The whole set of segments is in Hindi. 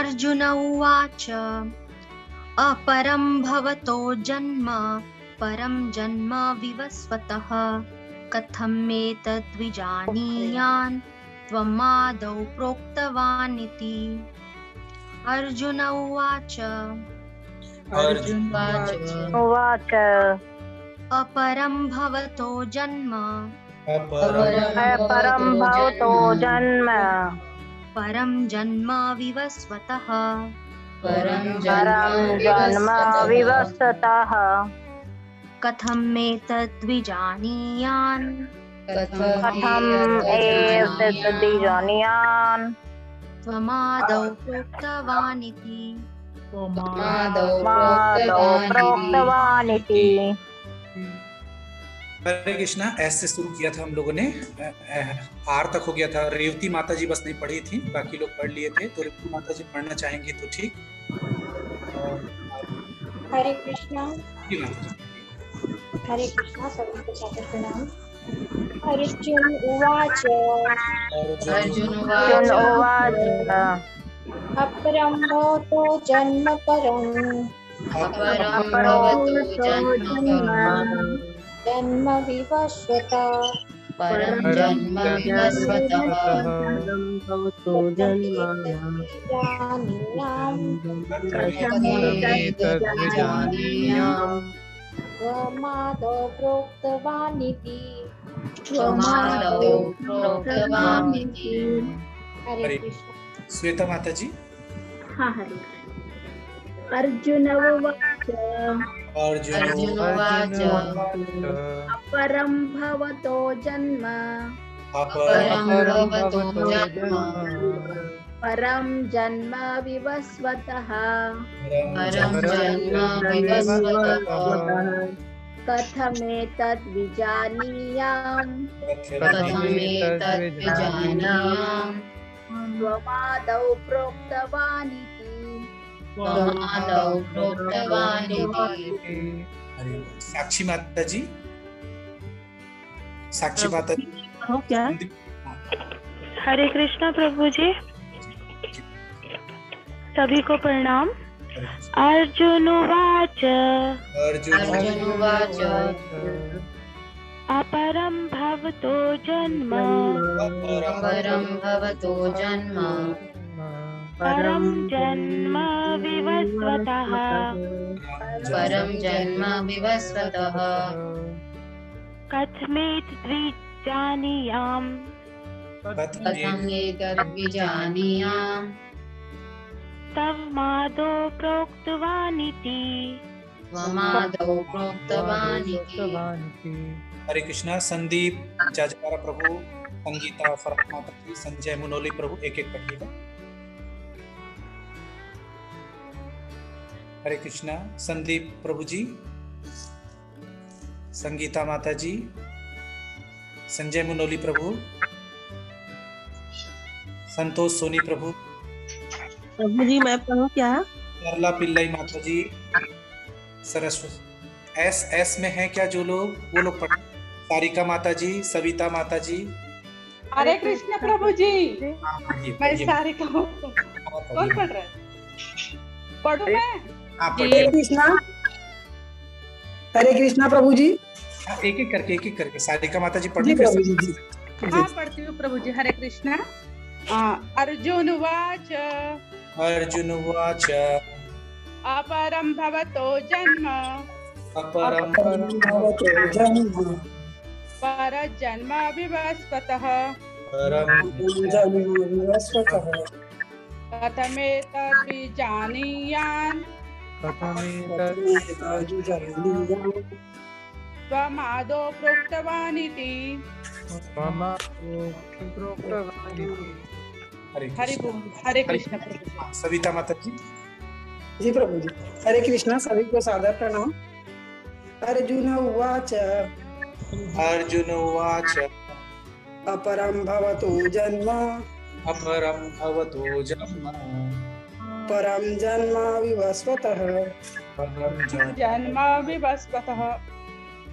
अर्जुन उवाच अपरं भवतो जन्म परं जन्म विवस्वतः कथमेतद्विजानीयान् त्वमादौ प्रोक्तवानिति। अर्जुन उवाच उवाच अपरं भवतो जन्म अपरं भवतो जन्म परं जन्म विवस्वतः परं जन्म विवस्वतः कथमेतद्विजानीयान् कथमेतद्विजानीयान् त्वमादौ प्रोक्तवानिति। प्रोक्तवानिति। हरे कृष्णा। ऐसे शुरू किया था हम लोगों ने, आर तक हो गया था। रेवती माता जी बस नहीं पढ़ी थी, बाकी लोग पढ़ लिए थे। तो रेवती माता जी पढ़ना चाहेंगे तो ठीक। हरे कृष्णा। माता हरे कृष्णा। सभी को सादर प्रणाम। अर्जुन उवाच अपरं भवतो जन्म जन्म विवस्वतः त्वमादौ प्रोक्तवानिति। हरे कृष्ण। श्वेता माता जी। हाँ हरे। अर्जुन उवाच अपरं भवतो जन्म परं जन्म विवस्वतः कथमेतद्विजानीयाम् त्वमादौ प्रोक्तवानिति। साक्षी माता जी। साक्षी माता जी। क्या? हरे कृष्णा प्रभु जी। सभी को प्रणाम। अर्जुन उवाच अपरं भवतो जन्म परं जन्म विवस्वतः कथमेतद्विजानीयाम् त्वमादौ प्रोक्तवानिति। हरे कृष्णा। संदीप जाजकारा प्रभु, संगीता फरक माता जी, संजय मुनोली प्रभु, एक एक पढ़िएगा। हरे कृष्णा। संदीप प्रभु जी, संगीता माता जी, संजय मुनोली प्रभु, संतोष सोनी प्रभु जी। मैं पढ़ूं क्या? सरला पिल्लाई माता जी, सरस्वती। एस में है क्या जो लोग, वो लोग पढ़। सारिका माता जी, सविता माता जी। हरे कृष्ण प्रभु जी। मैं सारिका हूँ। कौन पढ़ रहा है? पढ़ूं मैं? हरे कृष्णा। हरे कृष्णा प्रभु जी। एक एक करके सारिका माता जी पढ़। हाँ पढ़ती हूँ प्रभु जी। हरे कृष्णा। अर्जुन उवाच अपरं भवतो जन्म परजन्म विवस्वतः कथमेतद्विजानीयान् त्वमादौ प्रोक्तवानिति। हरे कृष्ण प्रभु। सविता माता जी। जी प्रभु जी। हरे कृष्णा। सभी को सादर प्रणाम। अर्जुन उवाच अपरं भवतो जन्म परं जन्म विवस्वतः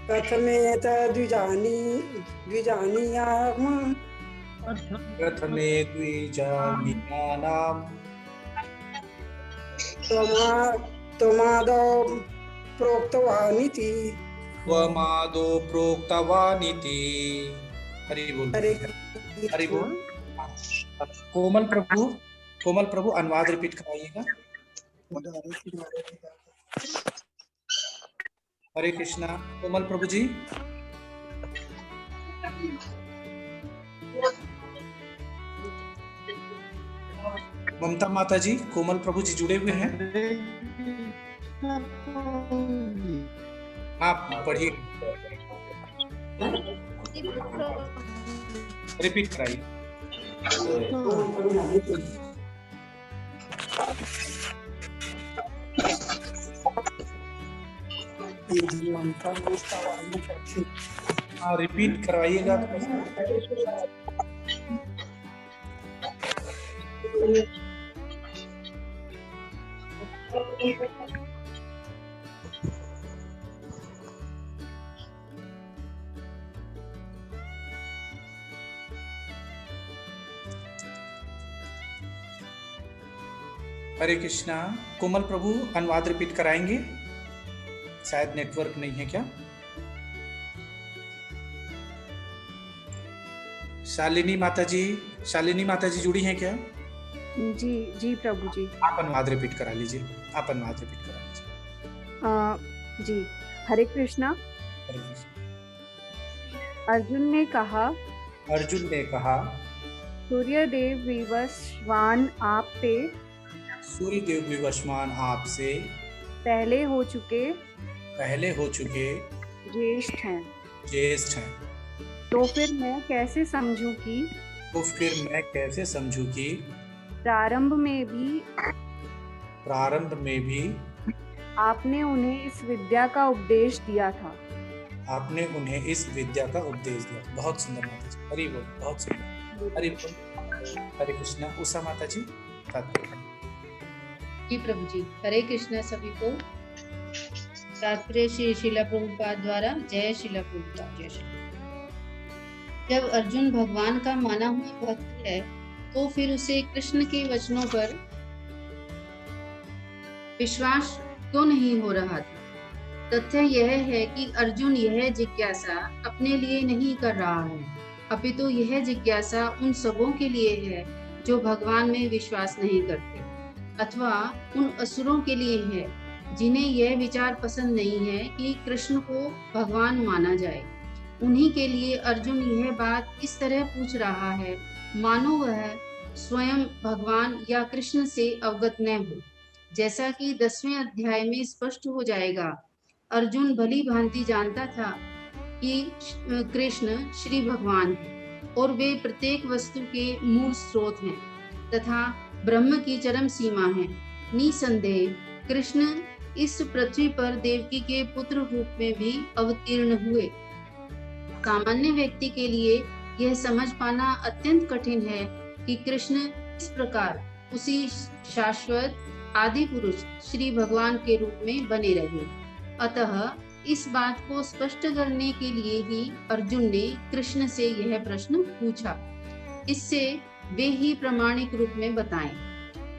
कथमेतद्विजानीयाम् त्वमादौ प्रोक्तवानिति। त्वमादौ प्रोक्तवानिति। हरि बोल। हरे हरि बोल। कोमल प्रभु अनुवाद रिपीट कराइएगा। हरे कृष्णा। कोमल प्रभु जी। ममता माता जी, कोमल प्रभु जी जुड़े हुए हैं। आप पढ़िए, रिपीट कराइए। हाँ, रिपीट करवाइएगा। हरे कृष्णा। कोमल प्रभु अनुवाद रिपीट कराएंगे? शायद नेटवर्क नहीं है क्या? शालिनी माता जी जुड़ी हैं क्या? जी जी प्रभु जी। आप अनुवाद रिपीट करा लीजिए। जी। हरे कृष्णा। अर्जुन ने कहा सूर्यदेव विवस्वान आपसे पहले हो चुके ज्येष्ठ हैं। तो फिर मैं कैसे समझूं कि प्रारंभ में भी आपने उन्हें इस विद्या का उपदेश दिया था। बहुत सुंदर माता जी। हरि बोल। बहुत सुंदर। हरि बोल। हरे कृष्णा। उषा माता जी। जी प्रभु जी। हरे कृष्णा सभी को। तात्पर्य श्री शिला प्रभुपाद द्वारा। जय शिला प्रभुपाद। जय शिला। जब अर्जुन भगवान का माना हुआ भक्त है तो फिर उसे कृष्ण के वचनों पर विश्वास क्यों नहीं हो रहा था? तथ्य यह है कि अर्जुन यह जिज्ञासा अपने लिए नहीं कर रहा है, अपितु यह जिज्ञासा उन सबों के लिए है जो भगवान में विश्वास नहीं करते, अथवा उन असुरों के लिए है जिन्हें यह विचार पसंद नहीं है कि कृष्ण को भगवान माना जाए। उन्हीं के लिए अर्जुन यह बात इस तरह पूछ रहा है मानो वह स्वयं भगवान या कृष्ण से अवगत न हो। जैसा कि 10वें अध्याय में स्पष्ट हो जाएगा, अर्जुन भली भांति जानता था कि कृष्ण श्री भगवान है और वे प्रत्येक वस्तु के मूल स्रोत हैं तथा ब्रह्म की चरम सीमा है। निसंदेह कृष्ण इस पृथ्वी पर देवकी के पुत्र रूप में भी अवतीर्ण हुए। सामान्य व्यक्ति के लिए यह समझ पाना अत्यंत कठिन है कि कृष्ण इस प्रकार उसी शाश्वत आदि पुरुष श्री भगवान के रूप में बने रहे। अतः इस बात को स्पष्ट करने के लिए ही अर्जुन ने कृष्ण से यह प्रश्न पूछा। इससे वे ही प्रामाणिक रूप में बताएं।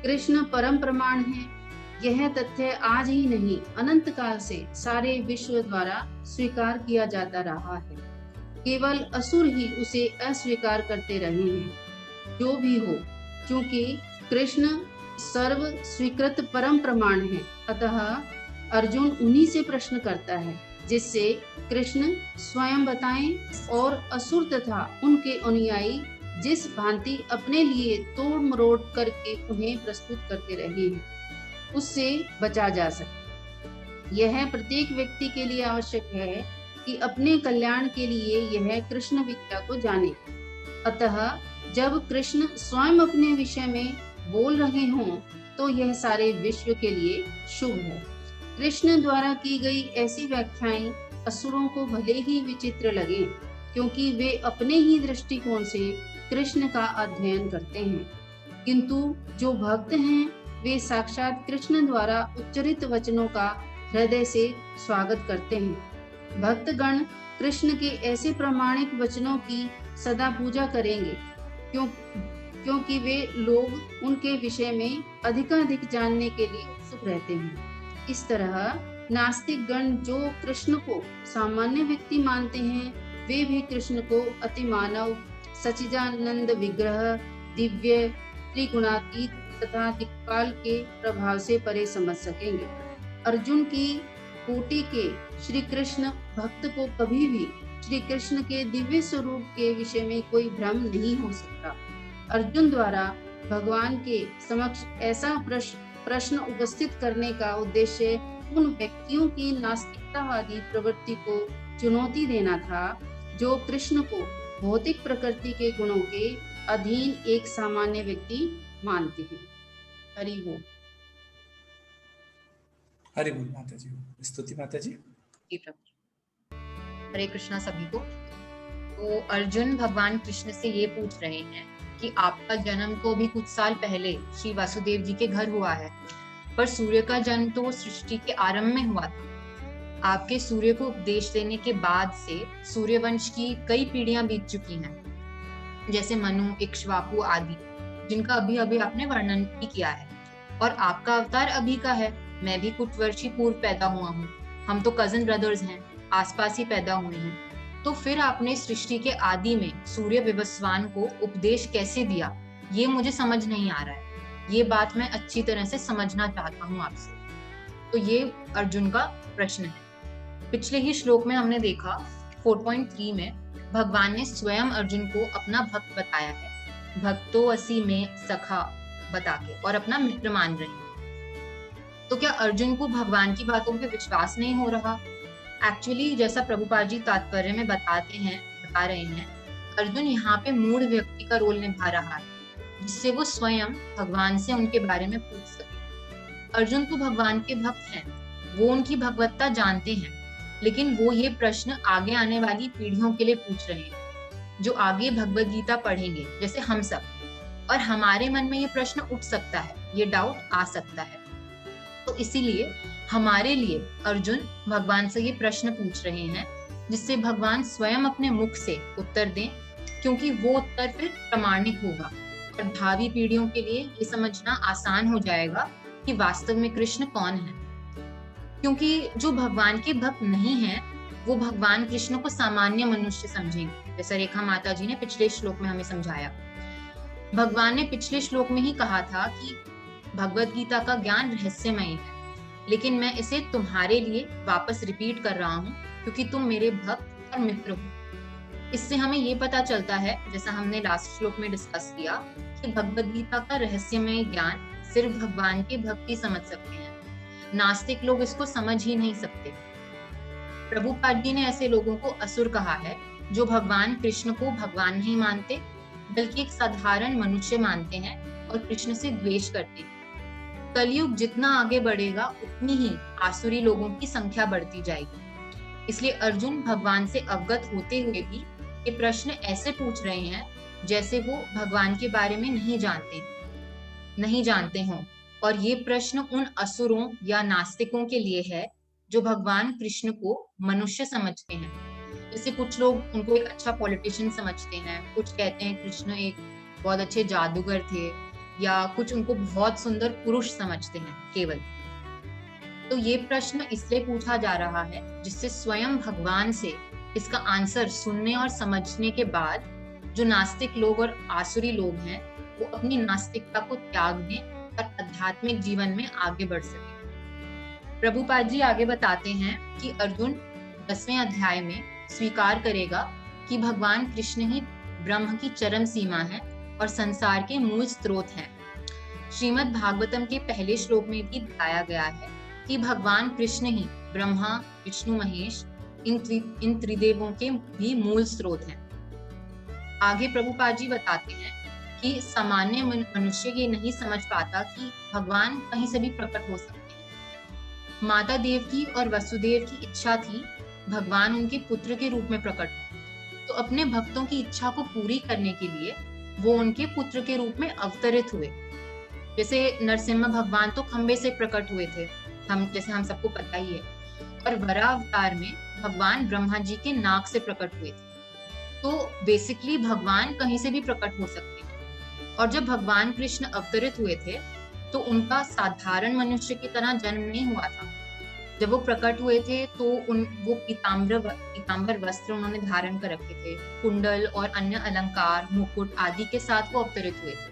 कृष्ण परम प्रमाण है। यह तथ्य आज ही नहीं अनंत काल से सारे विश्व द्वारा स्वीकार किया जाता रहा है। केवल असुर ही उसे अस्वीकार करते रहे हैं। जो भी हो, क्योंकि कृष्ण सर्व स्वीकृत परम प्रमाण है, अतः अर्जुन उन्हीं से प्रश्न करता है जिससे कृष्ण स्वयं बताएं और असुर तथा उनके अनुयायी जिस भांति अपने लिए तोड़ मरोड़ करके उन्हें प्रस्तुत करते रहे हैं उससे बचा जा सके। यह प्रत्येक व्यक्ति के लिए आवश्यक है कि अपने कल्याण के लिए यह कृष्ण विद्या को जाने। अतः जब कृष्ण स्वयं अपने विषय में बोल रहे हों तो यह सारे विश्व के लिए शुभ है। कृष्ण द्वारा की गई ऐसी व्याख्याएं असुरों को भले ही विचित्र लगे, क्योंकि वे अपने ही दृष्टिकोण से कृष्ण का अध्ययन करते हैं, किंतु जो भक्त हैं वे साक्षात कृष्ण द्वारा उच्चरित वचनों का हृदय से स्वागत करते हैं। भक्तगण कृष्ण के ऐसे प्रामाणिक वचनों की सदा पूजा करेंगे क्योंकि वे लोग उनके विषय में अधिकाधिक जानने के लिए उत्सुक रहते हैं। इस तरह नास्तिक गण जो कृष्ण को सामान्य व्यक्ति मानते हैं, वे भी कृष्ण को अति मानव, सच्चिदानंद विग्रह, दिव्य, त्रिगुणातीत तथा दिक्पाल के प्रभाव से परे समझ सकेंगे। अर्जुन की कोटि के श्री कृष्ण भक्त को कभी भी श्री कृष्ण के दिव्य स्वरूप के विषय में कोई भ्रम नहीं हो सकता। अर्जुन द्वारा भगवान के समक्ष ऐसा प्रश्न उपस्थित करने का उद्देश्य उन व्यक्तियों की नास्तिकतावादी प्रवृत्ति को चुनौती देना था, जो कृष्ण को भौतिक प्रकृति के गुणों के अधीन एक सामान्य व्यक्ति मानते हैं। हरि बोल। हरि बोल माता जी। स्तुति माता जी। जी प्रभु। हरे कृष्णा सभी को। तो अर्जुन भगवान कृष्ण से ये पूछ रहे हैं कि आपका जन्म तो अभी कुछ साल पहले श्री वासुदेव जी के घर हुआ है, पर सूर्य का जन्म तो सृष्टि के आरंभ में हुआ था। आपके सूर्य को उपदेश देने के बाद से सूर्यवंश की कई पीढ़ियां बीत चुकी हैं, जैसे मनु, इक्ष्वाकु आदि, जिनका अभी अभी आपने वर्णन भी किया है। और आपका अवतार अभी का है। मैं भी कुछ वर्ष ही पूर्व पैदा हुआ हूँ। हम तो कजन ब्रदर्स हैं, आसपास ही पैदा हुए हैं। तो फिर आपने सृष्टि के आदि में सूर्य विवस्वान को उपदेश कैसे दिया, ये मुझे समझ नहीं आ रहा है। ये बात मैं अच्छी तरह से समझना चाहता हूँ आपसे। तो ये अर्जुन का प्रश्न है। पिछले ही श्लोक में हमने देखा 4.3 में भगवान ने स्वयं अर्जुन को अपना भक्त बताया है, भक्तो असी में सखा बता के, और अपना मित्र मान रहे हैं। तो क्या अर्जुन को भगवान की बातों पे विश्वास नहीं हो रहा? एक्चुअली जैसा प्रभुपाद जी तात्पर्य में बता रहे हैं, अर्जुन यहाँ पे मूढ़ व्यक्ति का रोल निभा रहा है, जिससे वो स्वयं भगवान से उनके बारे में पूछ सके। अर्जुन तो भगवान के भक्त हैं, वो उनकी भगवत्ता जानते हैं, लेकिन वो ये प्रश्न आगे आने वाली पीढ़ियों के लिए पूछ रहे हैं, जो आगे भगवत गीता पढ़ेंगे, जैसे हम सब। और हमारे मन में ये प्रश्न उठ सकता है, ये डाउट आ सकता है। तो इसीलिए हमारे लिए अर्जुन भगवान से ये प्रश्न पूछ रहे हैं, जिससे भगवान स्वयं अपने मुख से उत्तर दें, क्योंकि वो उत्तर फिर प्रामाणिक होगा और भावी पीढ़ियों के लिए ये समझना आसान हो जाएगा कि वास्तव में कृष्ण कौन है। क्योंकि जो भगवान के भक्त नहीं हैं, वो भगवान कृष्ण को सामान्य मनुष्य समझेंगे, जैसा रेखा माता जी ने पिछले श्लोक में हमें समझाया। भगवान ने पिछले श्लोक में ही कहा था कि भगवत गीता का ज्ञान रहस्यमय है, लेकिन मैं इसे तुम्हारे लिए वापस रिपीट कर रहा हूँ, क्योंकि तुम मेरे भक्त और मित्र हो। इससे हमें ये पता चलता है, जैसा हमने लास्ट श्लोक में डिस्कस किया, कि भगवत गीता का रहस्यमय ज्ञान सिर्फ भगवान के भक्त ही समझ सकते हैं। नास्तिक लोग इसको समझ ही नहीं सकते। प्रभुपाद जी ने ऐसे लोगों को असुर कहा है, जो भगवान कृष्ण को भगवान नहीं मानते, बल्कि एक साधारण मनुष्य मानते हैं और कृष्ण से द्वेष करते हैं। कलयुग जितना आगे बढ़ेगा, उतनी ही आसुरी लोगों की संख्या बढ़ती जाएगी। इसलिए अर्जुन भगवान से अवगत होते हुए भी ये प्रश्न ऐसे पूछ रहे हैं, जैसे वो भगवान के बारे में नहीं जानते हों। और ये प्रश्न उन असुरों या नास्तिकों के लिए है, जो भगवान कृष्ण को मनुष्य समझते हैं। जैसे कुछ लोग उनको एक अच्छा पॉलिटिशियन समझते हैं, कुछ कहते हैं कृष्ण एक बहुत अच्छे जादूगर थे, या कुछ उनको बहुत सुंदर पुरुष समझते हैं केवल। तो ये प्रश्न इसलिए पूछा जा रहा है, जिससे स्वयं भगवान से इसका आंसर सुनने और समझने के बाद जो नास्तिक लोग और आसुरी लोग हैं, वो अपनी नास्तिकता को त्याग दें और आध्यात्मिक जीवन में आगे बढ़ सके। प्रभुपाद जी आगे बताते हैं कि अर्जुन 10वें अध्याय में स्वीकार करेगा कि भगवान कृष्ण ही ब्रह्म की चरम सीमा है और संसार के मूल स्रोत हैं। श्रीमद् भागवतम के पहले श्लोक में भी बताया गया है कि भगवान कृष्ण ही ब्रह्मा, विष्णु, महेश इन त्रिदेवों के भी मूल स्रोत हैं। आगे प्रभुपाद जी बताते हैं कि सामान्य मनुष्य ये नहीं समझ पाता कि भगवान कहीं से भी प्रकट हो सकते हैं। माता देवकी और वसुदेव की इच्छा थी भगवान उनके पुत्र के रूप में प्रकट हो, तो अपने भक्तों की इच्छा को पूरी करने के लिए वो उनके पुत्र के रूप में अवतरित हुए। जैसे नरसिम्हा भगवान तो खंबे से प्रकट हुए थे, जैसे हम सबको पता ही है, और वराह अवतार में भगवान ब्रह्मा जी के नाक से प्रकट हुए थे। तो बेसिकली भगवान कहीं से भी प्रकट हो सकते हैं। और जब भगवान कृष्ण अवतरित हुए थे तो उनका साधारण मनुष्य की तरह जन्म नहीं हुआ था। जब वो प्रकट हुए थे तो वो पीताम्बर वस्त्र उन्होंने धारण कर रखे थे, कुंडल और अन्य अलंकार, मुकुट आदि के साथ वो अवतरित हुए थे।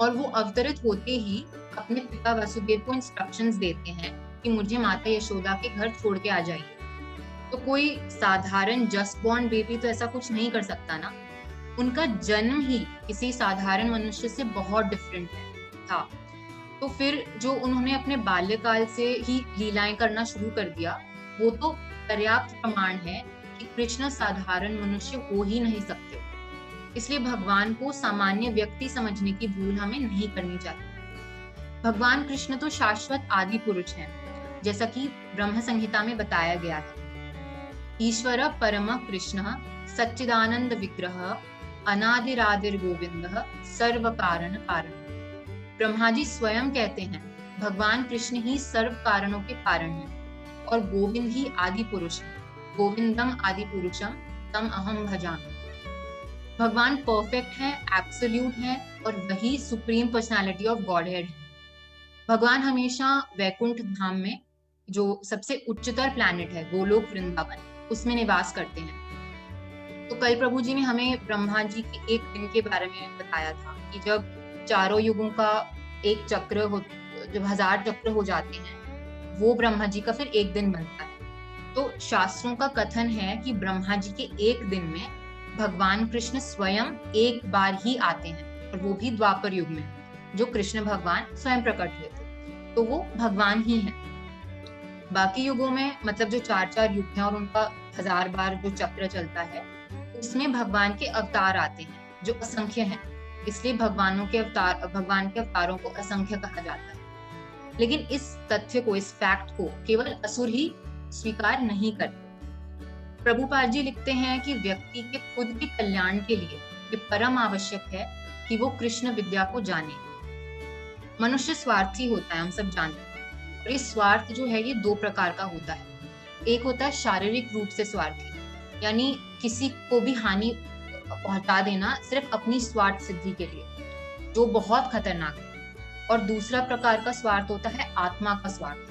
और वो अवतरित होते ही अपने पिता वसुदेव को इंस्ट्रक्शंस देते हैं कि मुझे माता यशोदा के घर छोड़ के आ जाइए। तो कोई साधारण जस्ट बॉर्न बेबी तो ऐसा कुछ नहीं कर सकता ना। उनका जन्म ही किसी साधारण मनुष्य से बहुत डिफरेंट था। तो फिर जो उन्होंने अपने बाल्यकाल से ही लीलाएं करना शुरू कर दिया, वो तो पर्याप्त प्रमाण है कि कृष्ण साधारण मनुष्य हो ही नहीं सकते। इसलिए भगवान को सामान्य व्यक्ति समझने की भूल हमें नहीं करनी चाहिए। भगवान कृष्ण तो शाश्वत आदि पुरुष हैं, जैसा कि ब्रह्म संहिता में बताया गया है। ईश्वर परम कृष्ण सच्चिदानंद विग्रह अनादिरादिर गोविंद सर्व कारण कारण। ब्रह्मा जी स्वयं कहते हैं भगवान कृष्ण ही सर्व कारणों के कारण हैं और गोविंद ही आदि पुरुष है। गोविंदम आदि पुरुषम तम अहम भजामि। भगवान परफेक्ट है, एब्सोल्यूट है और वही सुप्रीम पर्सनालिटी ऑफ गॉडहेड है। भगवान हमेशा वैकुंठ धाम में, जो सबसे उच्चतर प्लैनेट है गोलोक वृंदावन, उसमें निवास करते हैं। तो कल प्रभु जी ने हमें ब्रह्मा जी के एक दिन के बारे में बताया था कि जब चारों युगों का एक चक्र हो, जब 1000 चक्र हो जाते हैं, वो ब्रह्मा जी का फिर एक दिन बनता है। तो शास्त्रों का कथन है कि ब्रह्मा जी के एक दिन में भगवान कृष्ण स्वयं एक बार ही आते हैं, और वो भी द्वापर युग में, जो कृष्ण भगवान स्वयं प्रकट हुए थे, तो वो भगवान ही हैं। बाकी युगों में, मतलब जो 4 युग हैं और उनका 1000 बार जो चक्र चलता है, उसमें भगवान के अवतार आते हैं जो असंख्य हैं। इसलिए भगवान के अवतारों को असंख्य कहा जाता है। लेकिन इस तथ्य को, इस फैक्ट को केवल असुर ही स्वीकार नहीं करते। प्रभुपाद जी लिखते हैं कि व्यक्ति के खुद के कल्याण के लिए ये परम आवश्यक है कि वो कृष्ण विद्या को जाने। मनुष्य स्वार्थी होता है, हम सब जानते हैं, और ये स्वार्थ जो है ये 2 प्रकार का होता है। एक होता है शारीरिक रूप से स्वार्थी, यानी किसी को भी हानि पहुंचा देना सिर्फ अपनी स्वार्थ सिद्धि के लिए, जो बहुत खतरनाक है। और दूसरा प्रकार का स्वार्थ होता है आत्मा का स्वार्थ।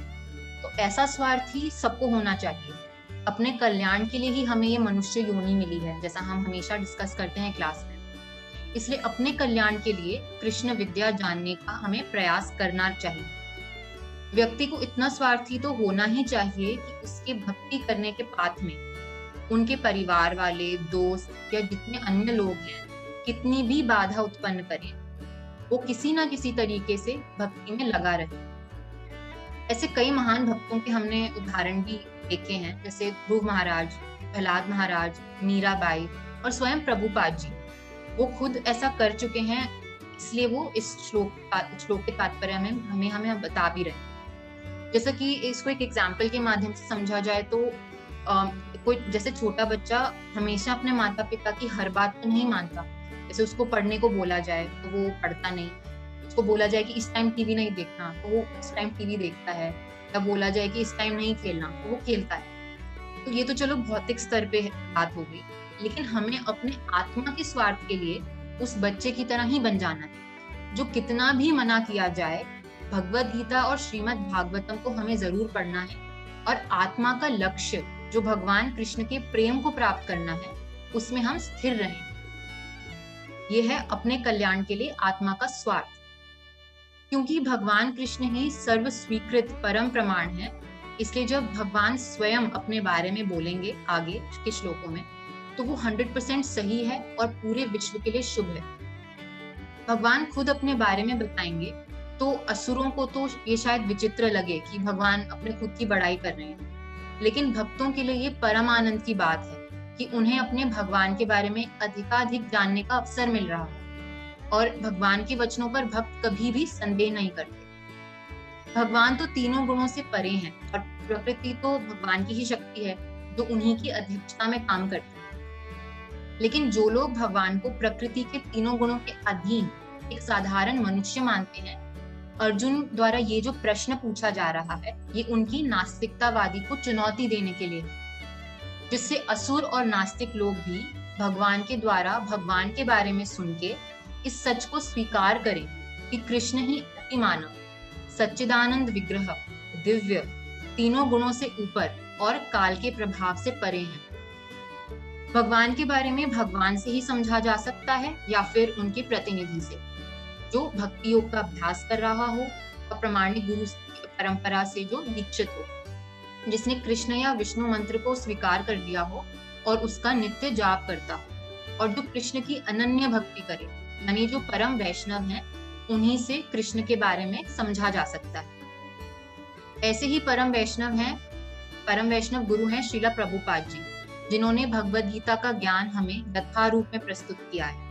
तो ऐसा स्वार्थ ही सबको होना चाहिए। अपने कल्याण के लिए ही हमें ये मनुष्य योनि मिली है, जैसा हम हमेशा डिस्कस करते हैं क्लास में। इसलिए अपने कल्याण के लिए कृष्ण विद्या जानने का हमें प्रयास करना चाहिए। व्यक्ति को इतना स्वार्थी तो होना ही चाहिए कि उसके भक्ति करने के पाथ में उनके परिवार वाले, दोस्त या जितने अन्य लोग हैं, कितनी भी बाधा उत्पन्न करें, वो किसी ना किसी तरीके से भक्ति में लगा रहे। ऐसे कई महान भक्तों के हमने उदाहरण भी देखे हैं, जैसे ध्रुव महाराज, प्रहलाद महाराज, मीराबाई और स्वयं प्रभुपाद जी। वो खुद ऐसा कर चुके हैं, इसलिए वो इस श्लोक के तात्पर्य में हमें बता भी रहे हैं। जैसा कि इसको एक एग्जाम्पल के माध्यम से समझा जाए तो कोई जैसे छोटा बच्चा हमेशा अपने माता पिता की हर बात तो नहीं मानता। जैसे उसको पढ़ने को बोला जाए तो वो पढ़ता नहीं, उसको बोला जाए कि इस टाइम टीवी नहीं देखना तो वो इस टाइम टीवी देखता है, या बोला जाए कि इस टाइम नहीं खेलना तो वो खेलता है। तो ये तो चलो भौतिक स्तर पे बात हो गई, लेकिन हमें अपने आत्मा के स्वार्थ के लिए उस बच्चे की तरह ही बन जाना है। जो कितना भी मना किया जाए, भगवद गीता और श्रीमद् भागवतम को हमें जरूर पढ़ना है, और आत्मा का लक्ष्य जो भगवान कृष्ण के प्रेम को प्राप्त करना है, उसमें हम स्थिर रहें। यह है अपने कल्याण के लिए आत्मा का स्वार्थ। क्योंकि भगवान कृष्ण ही सर्व स्वीकृत परम प्रमाण है, इसलिए जब भगवान स्वयं अपने बारे में बोलेंगे आगे के श्लोकों में, तो वो 100% सही है और पूरे विश्व के लिए शुभ है। भगवान खुद अपने बारे में बताएंगे तो असुरों को तो ये शायद विचित्र लगे कि भगवान अपने खुद की बड़ाई कर रहे हैं, लेकिन भक्तों के लिए ये परम आनंद की बात है कि उन्हें अपने भगवान के बारे में अधिकाधिक जानने का अवसर मिल रहा है, और भगवान के वचनों पर भक्त कभी भी संदेह नहीं करते। भगवान तो तीनों गुणों से परे हैं, और प्रकृति तो भगवान की ही शक्ति है जो उन्हीं की अध्यक्षता में काम करती है। लेकिन जो लोग भगवान को प्रकृति के तीनों गुणों के अधीन एक साधारण मनुष्य मानते हैं, अर्जुन द्वारा ये जो प्रश्न पूछा जा रहा है, ये उनकी नास्तिकतावादी को चुनौती देने के लिए, जिससे असुर और नास्तिक लोग भी भगवान के द्वारा भगवान के बारे में सुन के इस सच को स्वीकार करें कि कृष्ण ही अति मानव, सच्चिदानंद विग्रह, दिव्य, तीनों गुणों से ऊपर और काल के प्रभाव से परे हैं। भगवान के बारे में भगवान से ही समझा जा सकता है या फिर उनके प्रतिनिधि से, जो भक्ति योग का अभ्यास कर रहा हो और प्रमाणिक गुरु परंपरा से जो दीक्षित हो, जिसने कृष्ण या विष्णु मंत्र को स्वीकार कर लिया हो और उसका नित्य जाप करता हो, और जो कृष्ण की अनन्य भक्ति करे, यानी जो परम वैष्णव हैं, उन्हीं से कृष्ण के बारे में समझा जा सकता है। ऐसे ही परम वैष्णव गुरु हैं श्रीला प्रभुपाद जी, जिन्होंने भगवद गीता का ज्ञान हमें यथारूप में प्रस्तुत किया है,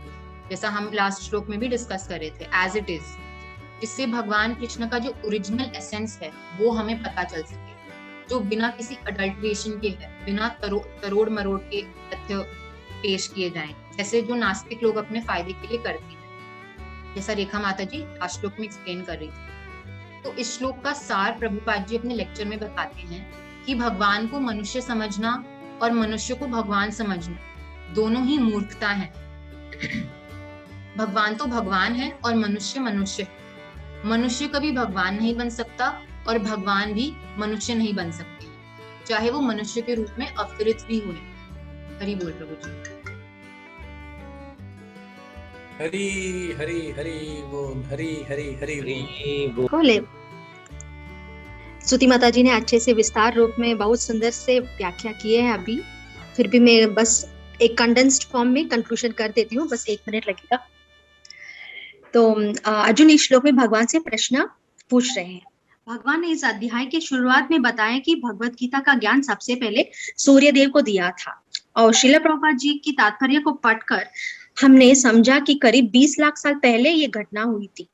जैसा हम लास्ट श्लोक में भी डिस्कस कर रहे थे, एज इट इज, जिससे भगवान कृष्ण का जो ओरिजिनल एसेंस है वो हमें पता चल सके, जो बिना किसी अडल्ट्रेशन के है, बिना तरोड़ मरोड़ के तथ्य पेश किए जाएं, जैसे जो नास्तिक लोग अपने फायदे के लिए करते हैं, जैसा रेखा माता जी लास्ट श्लोक में एक्सप्लेन कर रही थी। तो इस श्लोक का सार प्रभुपाद जी अपने लेक्चर में बताते हैं कि भगवान को मनुष्य समझना और मनुष्य को भगवान समझना दोनों ही मूर्खता है। भगवान तो भगवान है और मनुष्य मनुष्य है। मनुष्य कभी भगवान नहीं बन सकता और भगवान भी मनुष्य नहीं बन सकते, चाहे वो मनुष्य के रूप में अवतरित भी हुए। हरि बोल प्रभु जी। हरी हरी हरी बोल, हरी हरी हरी बोल। बोले स्तुति माता जी ने अच्छे से विस्तार रूप में बहुत सुंदर से व्याख्या किए हैं। अभी फिर भी मैं बस एक कंडेंस्ड फॉर्म में कंक्लूजन कर देती हूँ, बस 1 मिनट लगेगा। तो अर्जुन इस श्लोक में भगवान से प्रश्न पूछ रहे हैं। भगवान ने इस अध्याय के शुरुआत में बताया कि भगवत गीता का ज्ञान सबसे पहले सूर्य देव को दिया था, और श्रील प्रभुपाद जी की तात्पर्य को पढ़कर हमने समझा कि करीब 20 लाख साल पहले ये घटना हुई थी।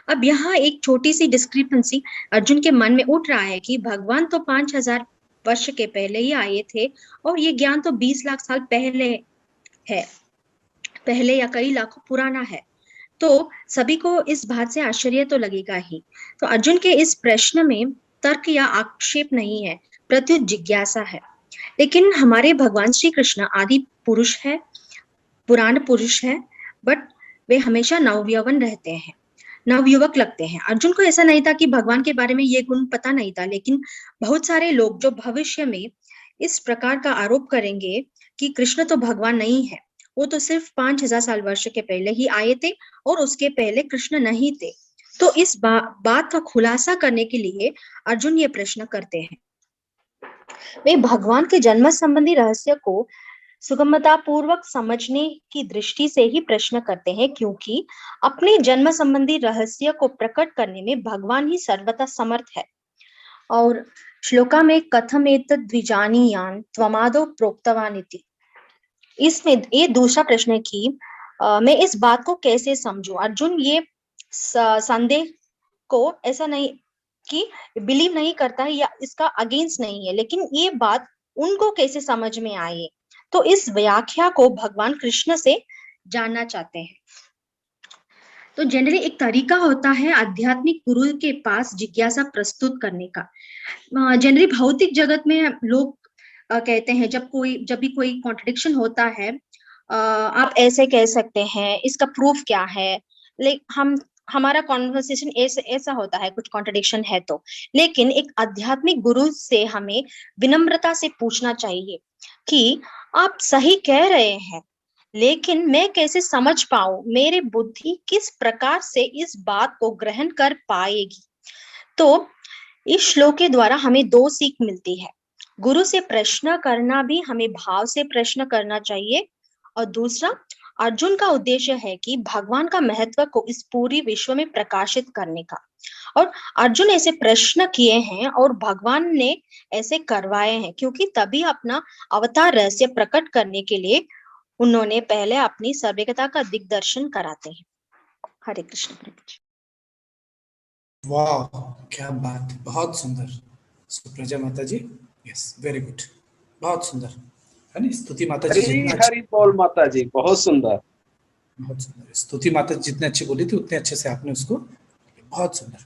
अब यहाँ एक छोटी सी डिस्क्रिपेंसी अर्जुन के मन में उठ रहा है कि भगवान तो 5000 वर्ष के पहले ही आए थे और ये ज्ञान तो 20 लाख साल पहले है, पहले या कई लाखों पुराना है, तो सभी को इस बात से आश्चर्य तो लगेगा ही। तो अर्जुन के इस प्रश्न में तर्क या आक्षेप नहीं है, प्रत्युत जिज्ञासा है। लेकिन हमारे भगवान श्री कृष्ण आदि पुरुष है, पुराण पुरुष है, बट वे हमेशा नवयौवन रहते हैं, नवयुवक लगते हैं। अर्जुन को ऐसा नहीं था कि भगवान के बारे में ये गुण पता नहीं था, लेकिन बहुत सारे लोग जो भविष्य में इस प्रकार का आरोप करेंगे कि कृष्ण तो भगवान नहीं है, वो तो सिर्फ 5000 साल वर्ष के पहले ही आए थे और उसके पहले कृष्ण नहीं थे। तो इस बात का खुलासा करने के लिए अर्जुन ये प्रश्न करते हैं। वे भगवान के जन्म संबंधी रहस्य को सुगमता पूर्वक समझने की दृष्टि से ही प्रश्न करते हैं, क्योंकि अपने जन्म संबंधी रहस्य को प्रकट करने में भगवान ही सर्वथा समर्थ है। और श्लोका में कथमेतद् द्विजानीयान् त्वमादौ प्रोक्तवानिति, इसमें ये दूसरा प्रश्न है कि मैं इस बात को कैसे समझूं। अर्जुन ये संदेह को ऐसा नहीं कि बिलीव नहीं करता है या इसका अगेंस्ट नहीं है, लेकिन ये बात उनको कैसे समझ में आए, तो इस व्याख्या को भगवान कृष्ण से जानना चाहते हैं। तो जनरली एक तरीका होता है आध्यात्मिक गुरु के पास जिज्ञासा प्रस्तुत करने का। जनरली भौतिक जगत में लोग कहते हैं जब भी कोई कॉन्ट्रडिक्शन होता है, आप ऐसे कह सकते हैं, इसका प्रूफ क्या है। हमारा कॉन्वर्सेशन ऐसा होता है, कुछ कॉन्ट्रडिक्शन है तो, लेकिन एक आध्यात्मिक गुरु से हमें विनम्रता से पूछना चाहिए कि आप सही कह रहे हैं, लेकिन मैं कैसे समझ पाऊं, मेरी बुद्धि किस प्रकार से इस बात को ग्रहण कर पाएगी। तो इस श्लोक के द्वारा हमें 2 सीख मिलती है। गुरु से प्रश्न करना भी हमें भाव से प्रश्न करना चाहिए, और दूसरा अर्जुन का उद्देश्य है कि भगवान का महत्व को इस पूरी विश्व में प्रकाशित करने का। और अर्जुन ऐसे प्रश्न किए हैं और भगवान ने ऐसे करवाए हैं, क्योंकि तभी अपना अवतार रहस्य प्रकट करने के लिए उन्होंने पहले अपनी सर्वज्ञता का दिग्दर्शन कराते हैं। हरे कृष्ण प्रभु जी। वाह, क्या बात, बहुत सुंदर सुप्रजा माता जी। यस, वेरी गुड, बहुत सुंदर है ना। स्तुति माता जी हरि बोल माता जी, बहुत सुंदर, बहुत सुंदर। स्तुति माता जी जितने अच्छे बोली थी उतने अच्छे से आपने उसको, बहुत सुंदर।